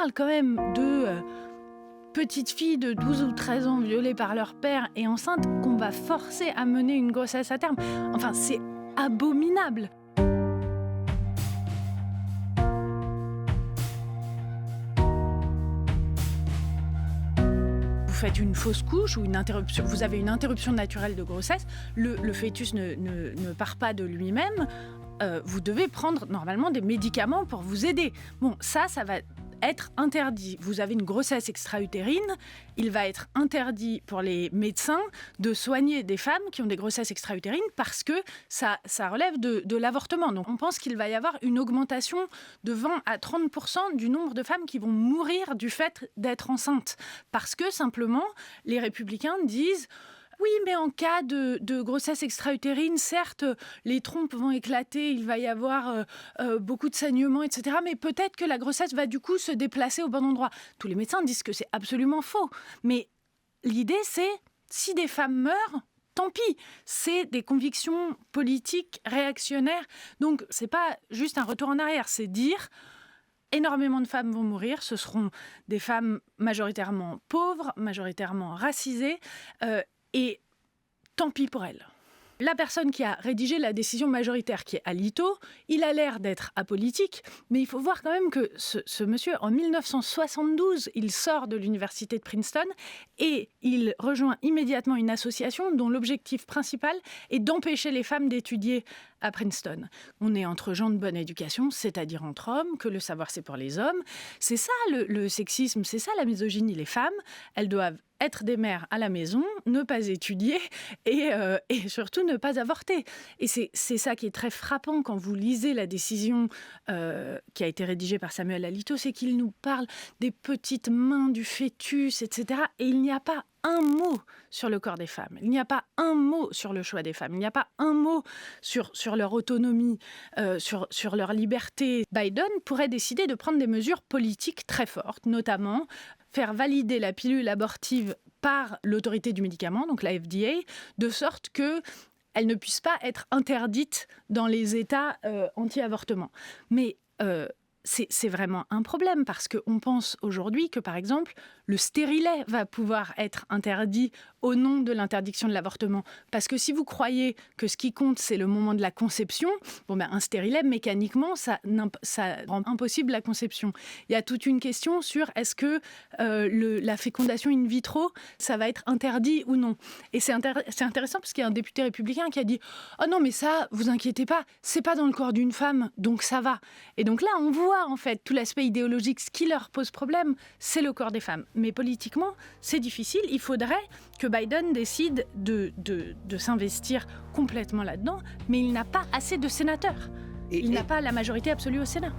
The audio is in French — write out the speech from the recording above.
parle quand même de petites filles de 12 ou 13 ans violées par leur père et enceintes qu'on va forcer à mener une grossesse à terme. Enfin, c'est abominable. Vous faites une fausse couche ou vous avez une interruption naturelle de grossesse, le fœtus ne part pas de lui-même, vous devez prendre normalement des médicaments pour vous aider. Bon, ça va être interdit. Vous avez une grossesse extra-utérine, il va être interdit pour les médecins de soigner des femmes qui ont des grossesses extra-utérines parce que ça relève de l'avortement. Donc on pense qu'il va y avoir une augmentation de 20 à 30% du nombre de femmes qui vont mourir du fait d'être enceintes. Parce que simplement, les républicains disent... Oui, mais en cas de grossesse extra-utérine, certes, les trompes vont éclater, il va y avoir beaucoup de saignements, etc. Mais peut-être que la grossesse va du coup se déplacer au bon endroit. Tous les médecins disent que c'est absolument faux. Mais l'idée, c'est, si des femmes meurent, tant pis. C'est des convictions politiques réactionnaires. Donc, c'est pas juste un retour en arrière, c'est dire... Énormément de femmes vont mourir, ce seront des femmes majoritairement pauvres, majoritairement racisées, et tant pis pour elles. La personne qui a rédigé la décision majoritaire, qui est Alito, il a l'air d'être apolitique, mais il faut voir quand même que ce monsieur, en 1972, il sort de l'université de Princeton et il rejoint immédiatement une association dont l'objectif principal est d'empêcher les femmes d'étudier à Princeton. On est entre gens de bonne éducation, c'est-à-dire entre hommes, que le savoir c'est pour les hommes. C'est ça le sexisme, c'est ça la misogynie. Les femmes, elles doivent être des mères à la maison, ne pas étudier et surtout ne pas avorter. Et c'est ça qui est très frappant quand vous lisez la décision qui a été rédigée par Samuel Alito, c'est qu'il nous parle des petites mains du fœtus, etc. Et il n'y a pas un mot sur le corps des femmes. Il n'y a pas un mot sur le choix des femmes. Il n'y a pas un mot sur leur autonomie, sur leur liberté. Biden pourrait décider de prendre des mesures politiques très fortes, notamment faire valider la pilule abortive par l'autorité du médicament, donc la FDA, de sorte qu'elle ne puisse pas être interdite dans les États anti-avortement. Mais c'est vraiment un problème parce qu'on pense aujourd'hui que, par exemple, le stérilet va pouvoir être interdit au nom de l'interdiction de l'avortement. Parce que si vous croyez que ce qui compte, c'est le moment de la conception, un stérilet, mécaniquement, ça rend impossible la conception. Il y a toute une question sur est-ce que la fécondation in vitro, ça va être interdit ou non. Et c'est intéressant parce qu'il y a un député républicain qui a dit « Oh non, mais ça, vous inquiétez pas, c'est pas dans le corps d'une femme, donc ça va. » Et donc là, on voit en fait tout l'aspect idéologique. Ce qui leur pose problème, c'est le corps des femmes. Mais politiquement, c'est difficile. Il faudrait que Biden décide de s'investir complètement là-dedans, mais il n'a pas assez de sénateurs. Il n'a pas la majorité absolue au Sénat.